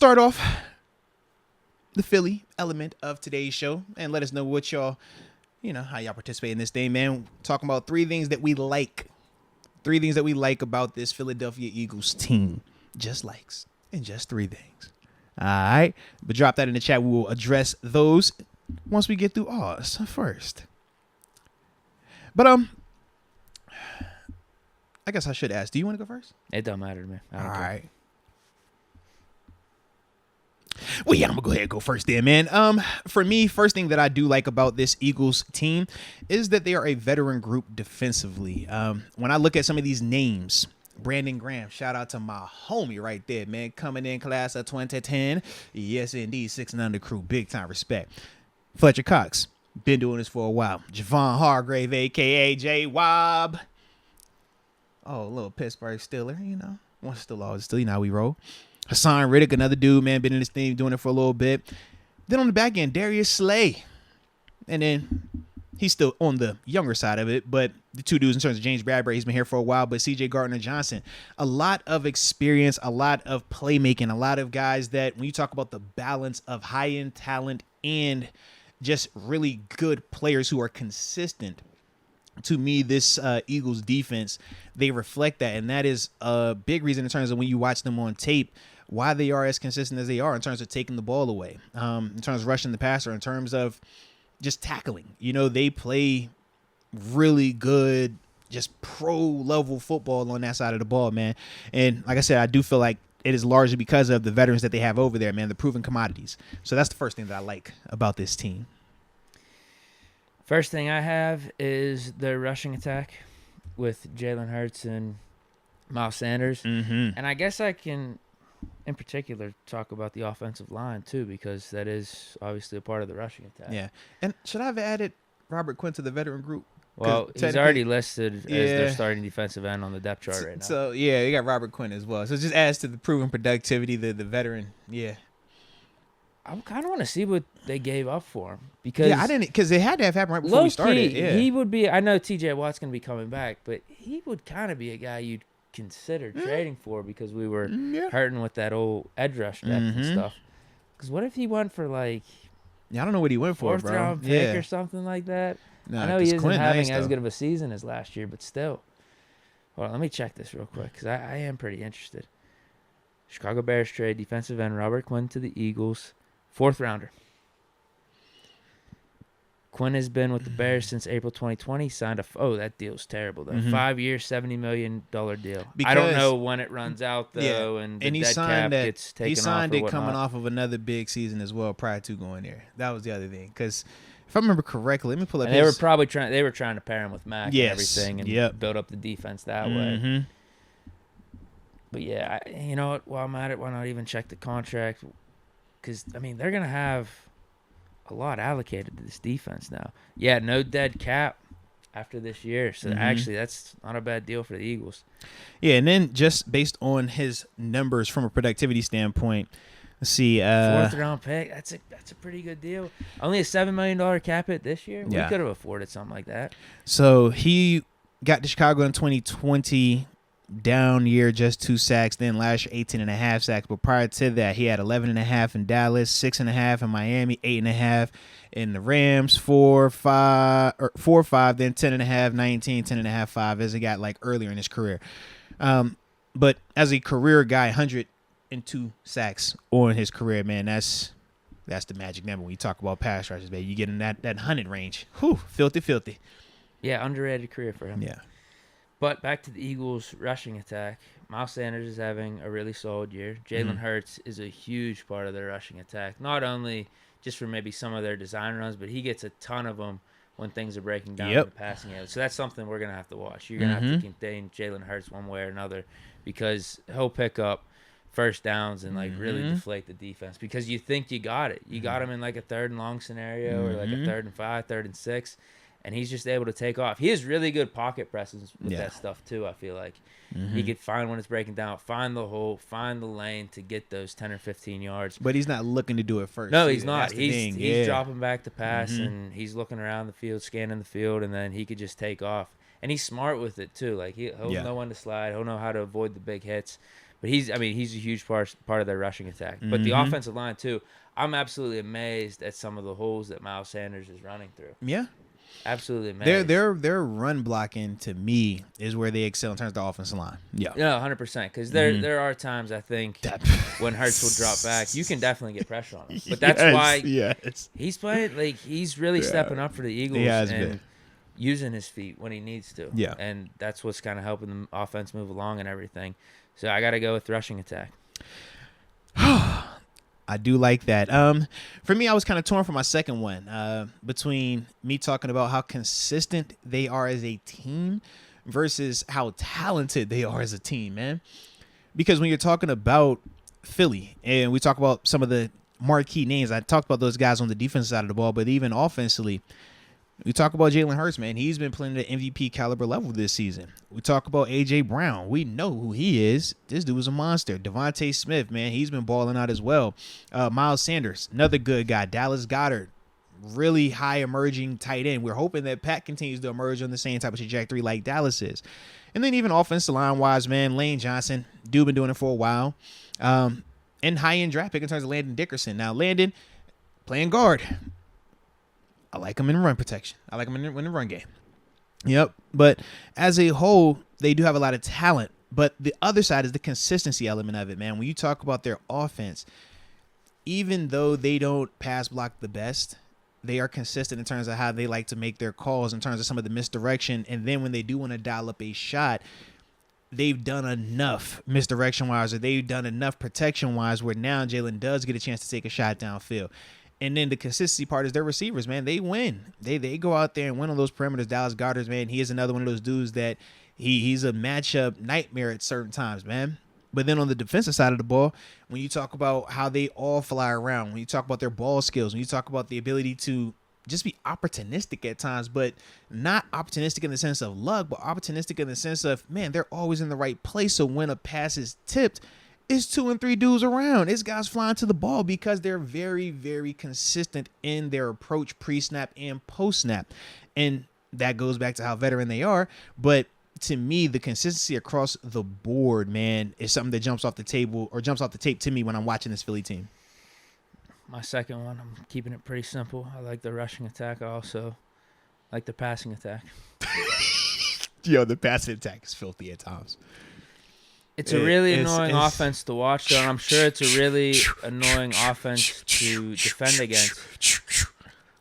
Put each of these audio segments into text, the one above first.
start off the Philly element of today's show and let us know what y'all, how y'all participate in this thing, man. Talking about 3 things that we like. 3 things that we like about this Philadelphia Eagles team. Just likes and just 3 things. All right. But drop that in the chat. We will address those once we get through ours first. But I guess I should ask, do you want to go first? It don't matter to me. All right. Well, yeah, I'm going to go ahead and go first then, man. For me, first thing that I do like about this Eagles team is that they are a veteran group defensively. When I look at some of these names, Brandon Graham, shout out to my homie right there, man, coming in class of 2010. Yes, indeed, 6 and under crew, big time respect. Fletcher Cox, been doing this for a while. Javon Hargrave, a.k.a. J-Wob. Oh, a little Pittsburgh Steeler, One still always still, how we roll. Hassan Riddick, another dude, man, been in this thing doing it for a little bit. Then on the back end, Darius Slay. And then he's still on the younger side of it, but the 2 dudes in terms of James Bradbury, he's been here for a while, but C.J. Gardner-Johnson. A lot of experience, a lot of playmaking, a lot of guys that when you talk about the balance of high-end talent and just really good players who are consistent, to me, this Eagles defense, they reflect that. And that is a big reason in terms of when you watch them on tape, why they are as consistent as they are in terms of taking the ball away, in terms of rushing the passer, in terms of just tackling. They play really good, just pro-level football on that side of the ball, man. And like I said, I do feel like it is largely because of the veterans that they have over there, man, the proven commodities. So that's the first thing that I like about this team. First thing I have is their rushing attack with Jalen Hurts and Miles Sanders. Mm-hmm. And I guess I can, in particular, talk about the offensive line, too, because that is obviously a part of the rushing attack. Yeah. And should I have added Robert Quinn to the veteran group? Well, he's already listed as their starting defensive end on the depth chart right now. So, yeah, you got Robert Quinn as well. So it just adds to the proven productivity, the veteran. Yeah. I kind of want to see what they gave up for him because because they had to have happened right before we started. Yeah, he would be. I know T.J. Watt's going to be coming back, but he would kind of be a guy you'd consider trading for because we were hurting with that old edge rush depth and stuff. Because what if he went for I don't know what he went for, bro. 4th round pick or something like that. Nah, I know he isn't having as though. good of a season as last year, but still. Hold on, let me check this real quick because I am pretty interested. Chicago Bears trade defensive end Robert Quinn to the Eagles. 4th rounder. Quinn has been with the Bears since April 2020. Signed that deal's terrible though. 5-year, $70 million deal. I don't know when it runs out though, and the dead cap gets taken off. He signed it coming off of another big season as well prior to going there. That was the other thing. Because if I remember correctly, let me pull up. They were probably trying. They were trying to pair him with Mac and everything, and build up the defense that way. But yeah, you know what? While I'm at it, why not even check the contract? Because, they're going to have a lot allocated to this defense now. Yeah, no dead cap after this year. So, actually, that's not a bad deal for the Eagles. Yeah, and then just based on his numbers from a productivity standpoint, let's see. 4th round pick, that's a pretty good deal. Only a $7 million cap hit this year. We could have afforded something like that. So, he got to Chicago in 2020. Down year, just 2 sacks. Then last year, 18.5 sacks. But prior to that, he had 11.5 in Dallas, 6.5 in Miami, 8.5 in the Rams, 4, 5, then 10.5, 19, 10.5, 5 as he got earlier in his career. But as a career guy, 102 sacks on his career, man. That's the magic number when you talk about pass rushes, baby. You get in that 100 range. Whew, filthy. Yeah, underrated career for him. Yeah. But back to the Eagles' rushing attack. Miles Sanders is having a really solid year. Jalen Hurts is a huge part of their rushing attack. Not only just for maybe some of their design runs, but he gets a ton of them when things are breaking down in the passing area. So that's something we're going to have to watch. You're going to have to contain Jalen Hurts one way or another because he'll pick up first downs and really deflate the defense because you think you got it. You got him in a 3rd and long scenario or a 3rd and 5, 3rd and 6. And he's just able to take off. He has really good pocket presence with that stuff, too, I feel like. He could find when it's breaking down, find the hole, find the lane to get those 10 or 15 yards. But he's not looking to do it first. No, he's not. He's dropping back to pass, and he's looking around the field, scanning the field, and then he could just take off. And he's smart with it, too. He'll know when to slide. He'll know how to avoid the big hits. But he's a huge part of their rushing attack. But the offensive line too. I'm absolutely amazed at some of the holes that Miles Sanders is running through. Yeah. Absolutely amazed. Their run blocking to me is where they excel in terms of the offensive line. Yeah. Yeah, 100%. Because there are times I think when Hurts will drop back, you can definitely get pressure on him. But that's why he's playing he's really stepping up for the Eagles and using his feet when he needs to. Yeah. And that's what's kind of helping the offense move along and everything. So I got to go with rushing attack. I do like that. For me, I was kind of torn for my second one between me talking about how consistent they are as a team versus how talented they are as a team, man. Because when you're talking about Philly and we talk about some of the marquee names, I talked about those guys on the defensive side of the ball, but even offensively, we talk about Jalen Hurts, man. He's been playing at an MVP caliber level this season. We talk about A.J. Brown. We know who he is. This dude was a monster. Devontae Smith, man, he's been balling out as well. Miles Sanders, another good guy. Dallas Goedert, really high emerging tight end. We're hoping that Pat continues to emerge on the same type of trajectory like Dallas is. And then even offensive line-wise, man, Lane Johnson, dude been doing it for a while. And high-end draft pick in terms of Landon Dickerson. Now, Landon playing guard. I like him in run protection. I like him in the run game. Yep. But as a whole, they do have a lot of talent. But the other side is the consistency element of it, man. When you talk about their offense, even though they don't pass block the best, they are consistent in terms of how they like to make their calls, in terms of some of the misdirection. And then when they do want to dial up a shot, they've done enough misdirection-wise, or they've done enough protection-wise where now Jalen does get a chance to take a shot downfield. And then the consistency part is their receivers, man. They win. They go out there and win on those perimeters. Dallas Goedert, man, he is another one of those dudes that he's a matchup nightmare at certain times, man. But then on the defensive side of the ball, when you talk about how they all fly around, when you talk about their ball skills, when you talk about the ability to just be opportunistic at times, but not opportunistic in the sense of luck, but opportunistic in the sense of, man, they're always in the right place. So when a pass is tipped, it's 2 and 3 dudes around. It's guys flying to the ball because they're very, very consistent in their approach pre-snap and post-snap. And that goes back to how veteran they are. But to me, the consistency across the board, man, is something that jumps off the table or jumps off the tape to me when I'm watching this Philly team. My second one, I'm keeping it pretty simple. I like the rushing attack. I also like the passing attack. Yo, the passing attack is filthy at times. It's a really annoying offense to watch, though, and I'm sure it's a really annoying offense to defend against.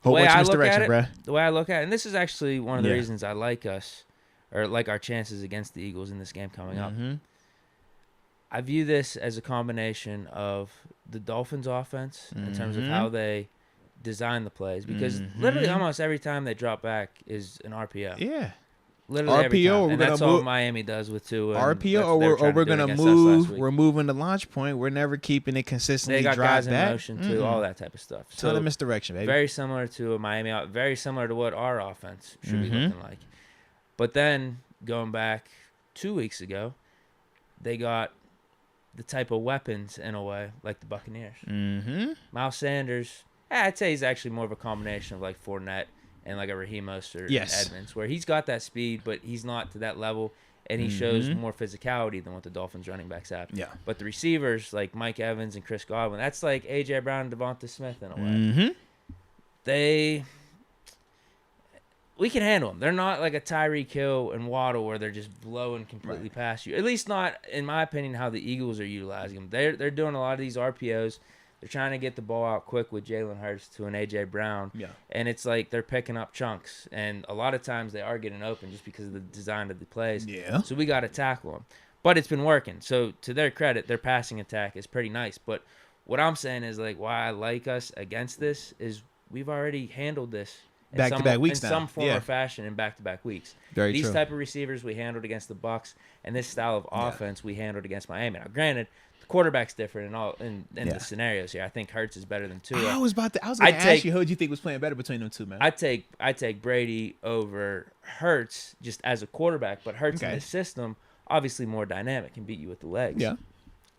The way I look at it, and this is actually one of the reasons I like us, or like our chances against the Eagles in this game coming up. I view this as a combination of the Dolphins' offense in terms of how they design the plays, because literally almost every time they drop back is an RPO. Yeah. Literally RPO, and that's all Miami does with Tua. RPO, or we're gonna move. We're moving the launch point. We're never keeping it consistently. They got guys back. in motion too, all that type of stuff. Ton of misdirection, baby. Very similar to a Miami, very similar to what our offense should be looking like. But then going back 2 weeks ago, they got the type of weapons in a way like the Buccaneers. Miles Sanders, I'd say he's actually more of a combination of like Fournette and like a Raheem Mostert and Edmonds, where he's got that speed, but he's not to that level, and he shows more physicality than what the Dolphins running backs have. Yeah. But the receivers, like Mike Evans and Chris Godwin, that's like A.J. Brown and Devonta Smith in a way. We can handle them. They're not like a Tyreek Hill and Waddle where they're just blowing completely past you. At least not, in my opinion, how the Eagles are utilizing them. They're doing a lot of these RPOs. They're trying to get the ball out quick with Jalen Hurts to an A.J. Brown. Yeah. And it's like they're picking up chunks. And a lot of times they are getting open just because of the design of the plays. Yeah. So we got to tackle them. But it's been working. So to their credit, their passing attack is pretty nice. But what I'm saying is, like, why I like us against this is we've already handled this back-to-back weeks in some form or fashion in back-to-back weeks. These type of receivers we handled against the Bucs, and this style of offense we handled against Miami. Now, granted, the quarterback's different in the scenarios here. I think Hurts is better than Tua. I was going to ask you, who do you think was playing better between them two, man? I'd take Brady over Hurts just as a quarterback, but Hurts in the system, obviously more dynamic, can beat you with the legs. Yeah.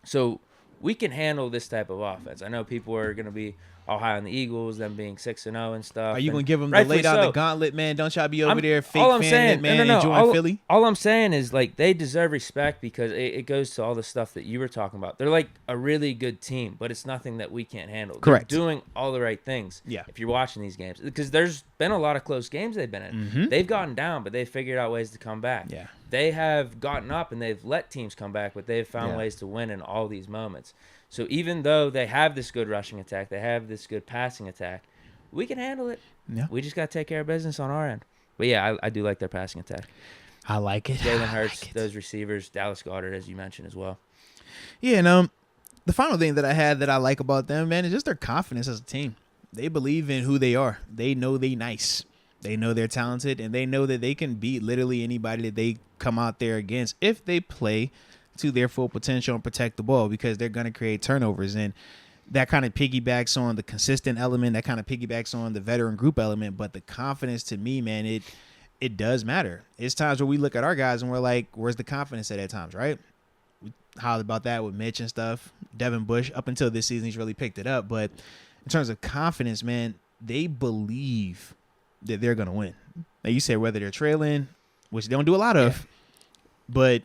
So we can handle this type of offense. I know people are going to be all high on the Eagles, them being 6-0 and stuff. Are you and going to give them the rightfully lay down so. the gauntlet, man? Don't y'all be over there fake all I'm fanning saying, it, man, no. enjoying Philly? All I'm saying is, like, they deserve respect because it goes to all the stuff that you were talking about. They're like a really good team, but it's nothing that we can't handle. Correct. They're doing all the right things. Yeah. If you're watching these games, because there's been a lot of close games they've been in. Mm-hmm. They've gotten down, but they've figured out ways to come back. Yeah. They have gotten up and they've let teams come back, but they've found Yeah. ways to win in all these moments. So even though they have this good rushing attack, they have this good passing attack, we can handle it. Yeah. We just got to take care of business on our end. But yeah, I do like their passing attack. I like it. Jalen Hurts, those receivers, Dallas Goedert, as you mentioned as well. Yeah, and the final thing that I had that I like about them, man, is just their confidence as a team. They believe in who they are. They know they nice. They know they're talented, and they know that they can beat literally anybody that they come out there against if they play to their full potential and protect the ball, because they're going to create turnovers. And that kind of piggybacks on the consistent element. That kind of piggybacks on the veteran group element. But the confidence, to me, man, it does matter. It's times where we look at our guys and we're like, where's the confidence at times, right? We hollered about that with Mitch and stuff. Devin Bush, up until this season, he's really picked it up. But in terms of confidence, man, they believe that they're going to win. Like you said, whether they're trailing, which they don't do a lot of, but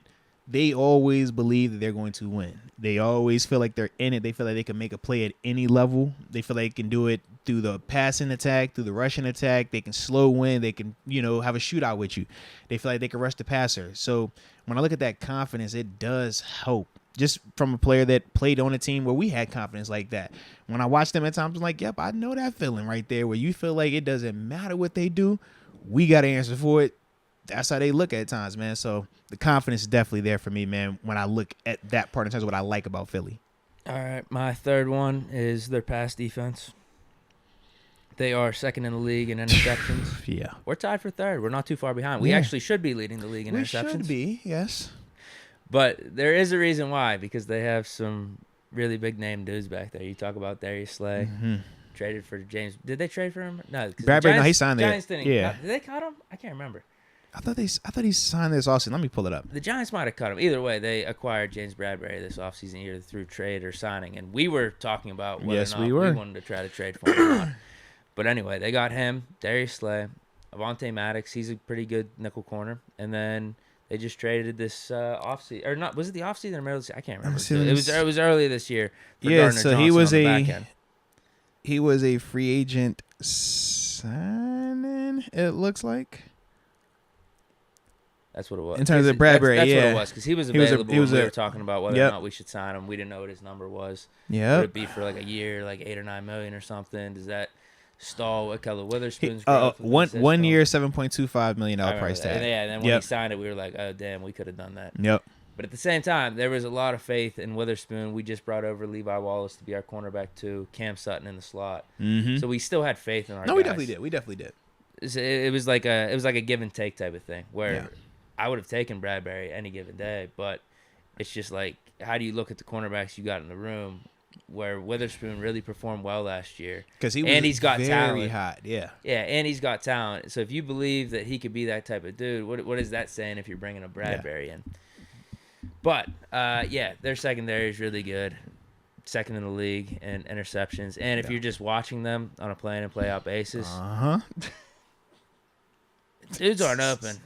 they always believe that they're going to win. They always feel like they're in it. They feel like they can make a play at any level. They feel like they can do it through the passing attack, through the rushing attack. They can slow win. They can, have a shootout with you. They feel like they can rush the passer. So when I look at that confidence, it does help. Just from a player that played on a team where we had confidence like that. When I watch them at times, I'm like, yep, I know that feeling right there where you feel like it doesn't matter what they do. We got to answer for it. That's how they look at times, man. So the confidence is definitely there for me, man, when I look at that part in terms of what I like about Philly. All right, my third one is their pass defense. They are second in the league in interceptions. Yeah. We're tied for third. We're not too far behind. We actually should be leading the league in interceptions. We should be, yes. But there is a reason why, because they have some really big name dudes back there. You talk about Darius Slay. Mm-hmm. Traded for James. Did they trade for him? No. Bradbury, no, he signed there. Giants didn't. Yeah. Did they cut him? I can't remember. I thought he signed this offseason. Let me pull it up. The Giants might have cut him. Either way, they acquired James Bradbury this offseason either through trade or signing. And we were talking about whether or not we wanted to try to trade for him or not. But anyway, they got him, Darius Slay, Avonte Maddox. He's a pretty good nickel corner. And then they just traded this offseason. Or not, was it the offseason or middle of the season? I can't remember. It was early this year for Gardner so Johnson he was a free agent signing, it looks like. That's what it was. In terms of Bradbury, that's what it was, because he was available. We were talking about whether or not we should sign him. We didn't know what his number was. Yeah. Would it be for like a year, like $8 or $9 million or something? Does that stall what Keller Witherspoon's growth? One year, $7.25 million price tag. And then when he signed it, we were like, oh damn, we could have done that. Yep. But at the same time, there was a lot of faith in Witherspoon. We just brought over Levi Wallace to be our cornerback too. Cam Sutton in the slot. Mm-hmm. So we still had faith in our guys. No, we definitely did. It was like a give and take type of thing where I would have taken Bradbury any given day, but it's just like, how do you look at the cornerbacks you got in the room? Where Witherspoon really performed well last year, because he's got very talent. Hot, yeah, and he's got talent. So if you believe that he could be that type of dude, what is that saying if you're bringing a Bradbury in? But their secondary is really good, second in the league in interceptions. And if you're just watching them on a play-in and play-out basis, dudes aren't open.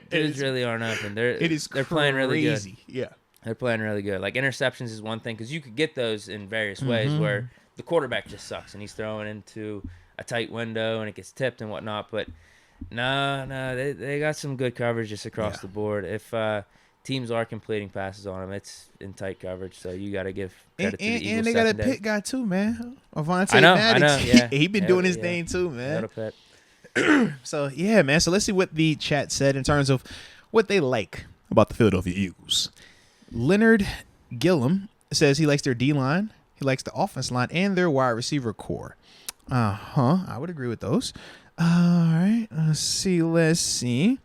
Dudes really aren't open. They're playing really good. Yeah. They're playing really good. Like, interceptions is one thing, because you could get those in various ways where the quarterback just sucks and he's throwing into a tight window and it gets tipped and whatnot. But no, they got some good coverage just across the board. If teams are completing passes on them, it's in tight coverage. So you got to give credit to the Eagles. And they got a pit guy too, man. Avonte Maddox. I know. Yeah. He been doing his thing too, man. So yeah, man. So let's see what the chat said in terms of what they like about the Philadelphia Eagles. Leonard Gillum says he likes their D-line, he likes the offense line, and their wide receiver core. I would agree with those. All right, let's see.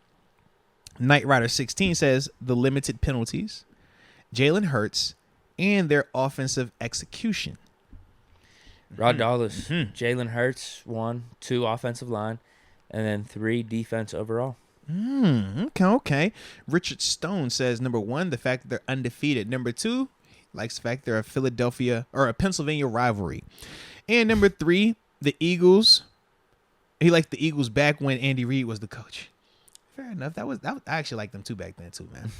Knight Rider 16 says the limited penalties, Jalen Hurts, and their offensive execution. Rod Dallas, Jalen Hurts, 1, 2 offensive line, and then 3 defense overall. Okay. Richard Stone says, number 1, the fact that they're undefeated. Number 2, Likes the fact they're a Pennsylvania rivalry. And number 3, the Eagles. He liked the Eagles back when Andy Reid was the coach. Fair enough. I actually liked them too back then too, man.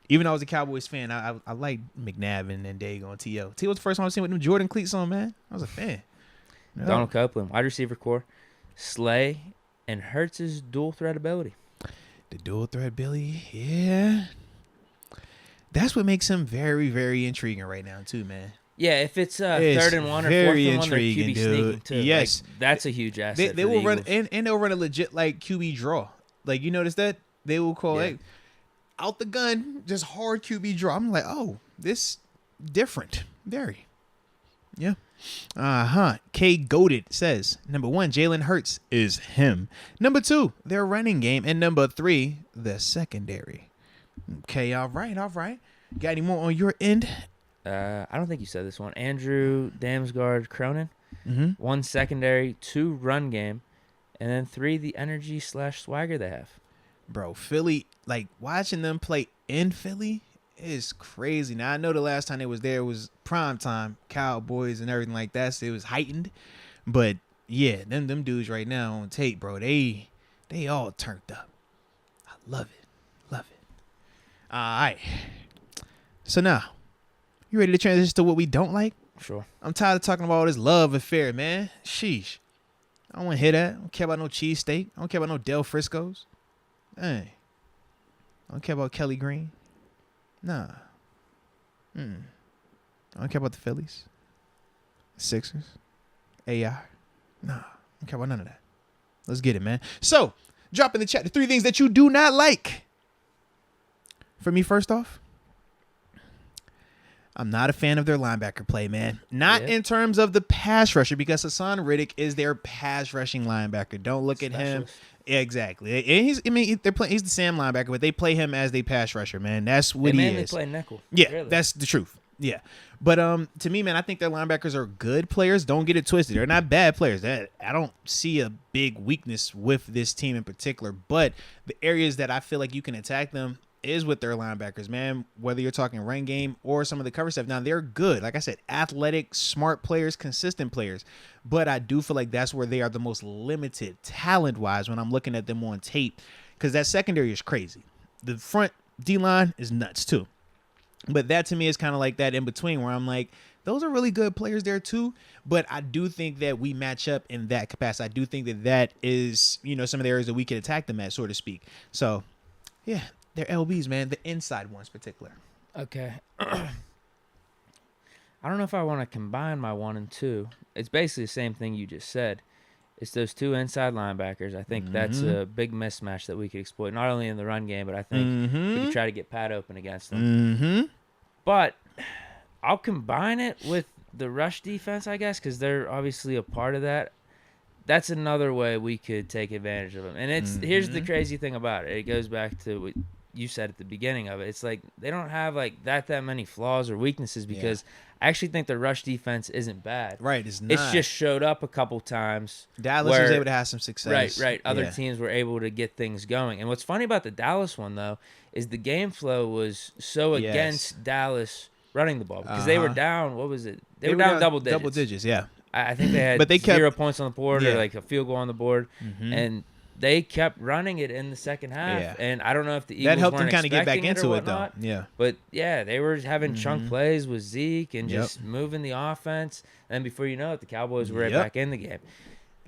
Even though I was a Cowboys fan, I liked McNabb and Deke on T.O. T.O. was the first one I seen with them Jordan cleats on, man. I was a fan. No. Donald Copeland, wide receiver core. Slay and Hurts' dual threat ability. The dual threat Billy, yeah. That's what makes him very, very intriguing right now too, man. Yeah, if it's 3rd and 1 or 4th and 1, they're QB sneaking too. Yes, like, that's a huge asset. They will run and they'll run a legit like QB draw. Like you notice that they will call it out the gun, just hard QB draw. I'm like, oh, this different, very, yeah. K Goated says number 1, Jalen Hurts is him. Number 2, their running game, and number 3, the secondary. Okay, all right. Got any more on your end? I don't think you said this one. Andrew Damsgaard Cronin. 1 secondary, 2 run game, and then 3 the energy / swagger they have. Bro, Philly, like watching them play in Philly is crazy. Now I know the last time they was there was prime time, Cowboys and everything like that, so it was heightened. But yeah, them dudes right now on tape, bro, they all turned up. I love it. All right. So now, you ready to transition to what we don't like? Sure. I'm tired of talking about all this love affair, man. Sheesh. I don't want to hear that. I don't care about no cheesesteak. I don't care about no Del Frisco's. Hey. I don't care about Kelly Green. Nah. I don't care about the Phillies. Sixers. AI. Nah. I don't care about none of that. Let's get it, man. So, drop in the chat the 3 things that you do not like. For me, first off, I'm not a fan of their linebacker play, man. Not in terms of the pass rusher, because Hassan Riddick is their pass rushing linebacker. Don't look at him. Exactly. And he's the Sam linebacker, but they play him as the pass rusher, man. That's what he is. They play nickel. Yeah, really. That's the truth. Yeah. But to me, man, I think their linebackers are good players. Don't get it twisted. They're not bad players. I don't see a big weakness with this team in particular, but the areas that I feel like you can attack them is with their linebackers, man. Whether you're talking run game or some of the cover stuff. Now, they're good. Like I said, athletic, smart players, consistent players. But I do feel like that's where they are the most limited talent-wise when I'm looking at them on tape, because that secondary is crazy. The front D-line is nuts, too. But that, to me, is kind of like that in-between where I'm like, those are really good players there, too. But I do think that we match up in that capacity. I do think that is, some of the areas that we can attack them at, so to speak. So, yeah. They're LBs, man. The inside ones, particular. Okay. I don't know if I want to combine my 1 and 2. It's basically the same thing you just said. It's those 2 inside linebackers. I think that's a big mismatch that we could exploit, not only in the run game, but I think we could try to get Pat open against them. But I'll combine it with the rush defense, I guess, because they're obviously a part of that. That's another way we could take advantage of them. And here's the crazy thing about it. It goes back to what you said at the beginning of it. It's like they don't have like that many flaws or weaknesses, because I actually think the rush defense isn't bad. Right, it's not. It's just showed up a couple times. Dallas was able to have some success. Right. Other teams were able to get things going. And what's funny about the Dallas one, though, is the game flow was so against Dallas running the ball, because they were down. What was it? They were down double digits. Double digits, yeah. I think they had but they kept 0 points on the board or like a field goal on the board, and they kept running it in the second half. Yeah. And I don't know if the Eagles that helped them kind of get back into it, though. Yeah. But yeah, they were having chunk plays with Zeke and just moving the offense. And before you know it, the Cowboys were right back in the game.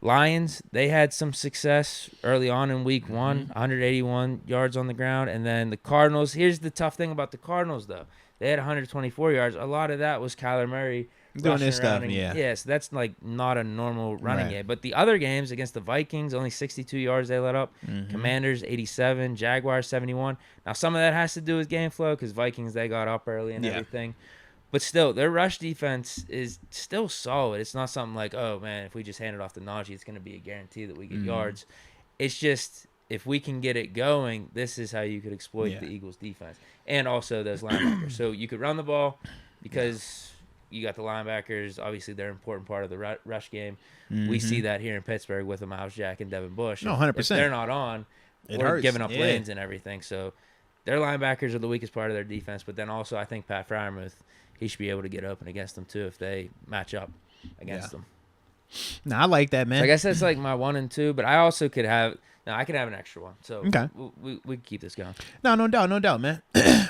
Lions, they had some success early on in week 1, 181 yards on the ground. And then the Cardinals, here's the tough thing about the Cardinals, though. They had 124 yards. A lot of that was Kyler Murray doing this stuff, so that's like not a normal running game. But the other games against the Vikings, only 62 yards they let up. Commanders, 87. Jaguars, 71. Now, some of that has to do with game flow, because Vikings, they got up early and everything. But still, their rush defense is still solid. It's not something like, oh, man, if we just hand it off to Najee, it's going to be a guarantee that we get yards. It's just, if we can get it going, this is how you could exploit the Eagles' defense. And also those linebackers. So you could run the ball because you got the linebackers. Obviously, they're an important part of the rush game. We see that here in Pittsburgh with Miles Jack and Devin Bush. No, 100%. If they're not on, we're giving up lanes and everything. So their linebackers are the weakest part of their defense. But then also, I think Pat Freiermuth, he should be able to get open against them too if they match up against them. No, I like that, man. So I guess that's like my 1 and 2, but I also could have. No, I could have an extra one. So okay, we can keep this going. No doubt, man.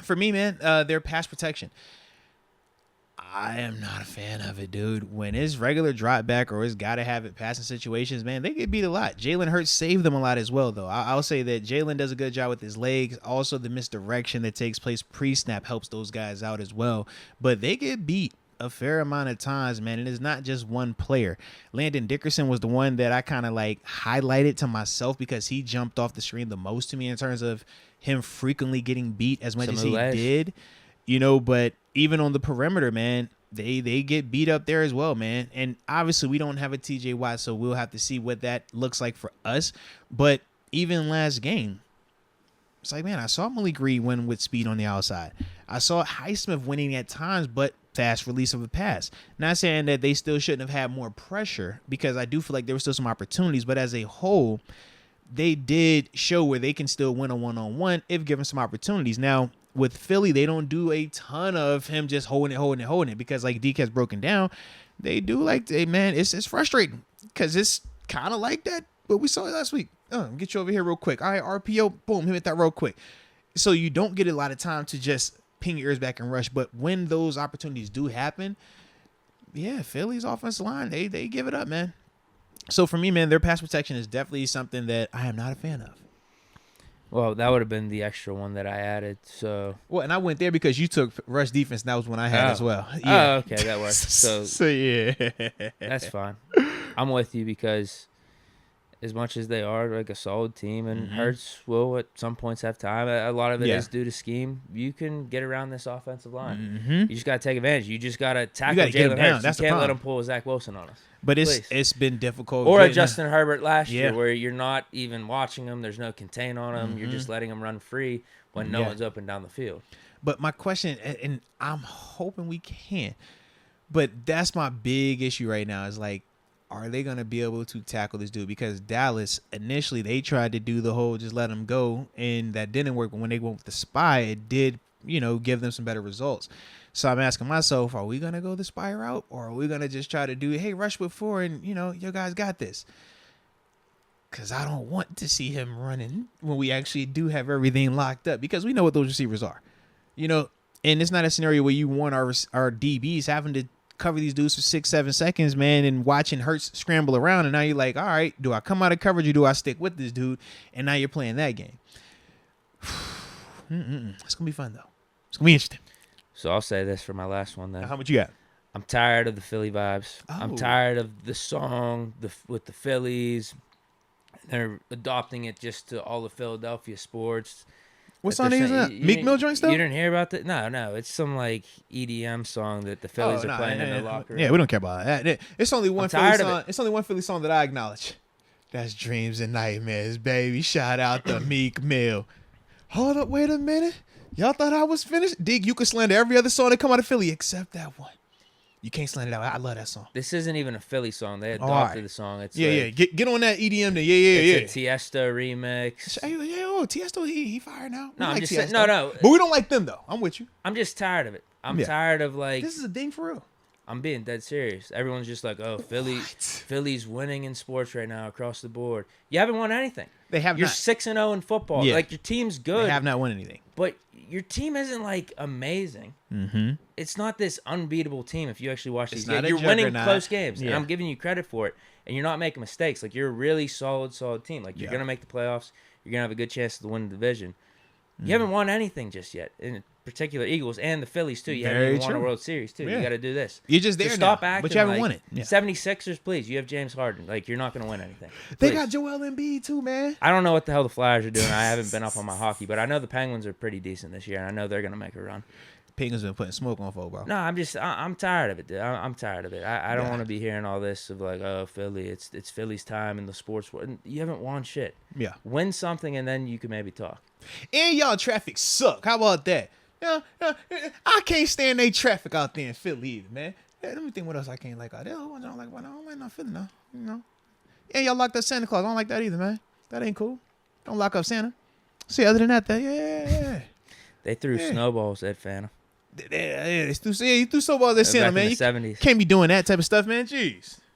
For me, man, their pass protection. I am not a fan of it, dude. When it's regular drop back or it's got to have it passing situations, man, they get beat a lot. Jalen Hurts saved them a lot as well, though. I'll say that Jalen does a good job with his legs. Also, the misdirection that takes place pre-snap helps those guys out as well. But they get beat a fair amount of times, man. And it's not just one player. Landon Dickerson was the one that I kind of like highlighted to myself because he jumped off the screen the most to me in terms of him frequently getting beat as much as he did. You know, but even on the perimeter, man, they get beat up there as well, man. And obviously we don't have a TJ Watt, so we'll have to see what that looks like for us. But even last game, it's like, man, I saw Malik Reed win with speed on the outside. I saw Highsmith winning at times, but fast release of a pass. Not saying that they still shouldn't have had more pressure, because I do feel like there were still some opportunities, but as a whole, they did show where they can still win a one-on-one if given some opportunities. Now, with Philly, they don't do a ton of him just holding it because, like Deke has broken down, they do like, hey, man, it's frustrating because it's kind of like that what we saw last week. Get you over here real quick. All right, RPO, boom, hit that real quick. So you don't get a lot of time to just ping your ears back and rush. But when those opportunities do happen, yeah, Philly's offensive line, they give it up, man. So for me, man, their pass protection is definitely something that I am not a fan of. Well, that would have been the extra one that I added. So and I went there because you took rush defense, and that was one I had as well. Yeah. Oh, okay, that works. So yeah, that's fine. I'm with you because as much as they are like a solid team, and Hurts will at some points have time, a lot of it is due to scheme. You can get around this offensive line. You just got to take advantage. You just got to tackle Jalen Hurts. You can't let him pull a Zach Wilson on us. But it's been difficult. Or a Justin Herbert last year where you're not even watching him. There's no contain on him. You're just letting him run free when no one's open down the field. But my question, and I'm hoping we can, but that's my big issue right now is like, are they going to be able to tackle this dude? Because Dallas, initially, they tried to do the whole just let him go, and that didn't work. But when they went with the spy, it did, give them some better results. So I'm asking myself, are we going to go the spy route, or are we going to just try to do, hey, rush with 4 and, your guys got this? Because I don't want to see him running when we actually do have everything locked up, because we know what those receivers are. And it's not a scenario where you want our DBs having to cover these dudes for 6-7 seconds, man, and watching Hurts scramble around, and now you're like, all right, do I come out of coverage or do I stick with this dude? And now you're playing that game. It's gonna be fun though. It's gonna be interesting. So I'll say this for my last one then. How much you got? I'm tired of the Philly vibes. Oh. I'm tired of the song with the Phillies. They're adopting it just to all the Philadelphia sports. What song is that? Meek Mill joint stuff? You didn't hear about that? No. It's some like EDM song that the Phillies are playing in their locker room. Yeah, we don't care about that. It's only one Philly song. It's only one Philly song that I acknowledge. That's Dreams and Nightmares, baby. Shout out to Meek Mill. Hold up, wait a minute. Y'all thought I was finished? Deke, you can slander every other song that come out of Philly except that one. You can't slander that one. I love that song. This isn't even a Philly song. They adopted the song. It's Get on that EDM then. It's a Tiesto remix. Tiesto, he fired now. No, I'm just saying, no. But we don't like them though. I'm with you. I'm just tired of it. I'm tired of like. This is a thing for real. I'm being dead serious. Everyone's just like, oh, Philly's winning in sports right now across the board. You haven't won anything. They have. You're 6-0 in football. Yeah. Like your team's good. They have not won anything. But your team isn't like amazing. Mm-hmm. It's not this unbeatable team. If you actually watch these games, you're winning close games, and I'm giving you credit for it. And you're not making mistakes. Like you're a really solid team. Like you're gonna make the playoffs. You're gonna have a good chance to win the division. You haven't won anything just yet. In particular, Eagles and the Phillies too. You haven't even won a World Series too. You got to do this. You're just there now. Stop acting. But you haven't like won it. 76ers, please. You have James Harden. Like you're not gonna win anything. Please. They got Joel Embiid too, man. I don't know what the hell the Flyers are doing. I haven't been up on my hockey, but I know the Penguins are pretty decent this year, and I know they're gonna make a run. Penguins been putting smoke on folk, bro. No, I'm tired of it, dude. I'm tired of it. I don't want to be hearing all this of like, oh, Philly, it's Philly's time in the sports world. You haven't won shit. Yeah. Win something, and then you can maybe talk. And y'all traffic suck. How about that? I can't stand they traffic out there in Philly either, man. Let me think what else I can't like out there. I don't like no Philly, no. And y'all locked up Santa Claus. I don't like that either, man. That ain't cool. Don't lock up Santa. See, other than that, yeah. They threw snowballs at Fanta. He threw so balls at center, Back in man. the You 70s. can't be doing that type of stuff, man. Jeez.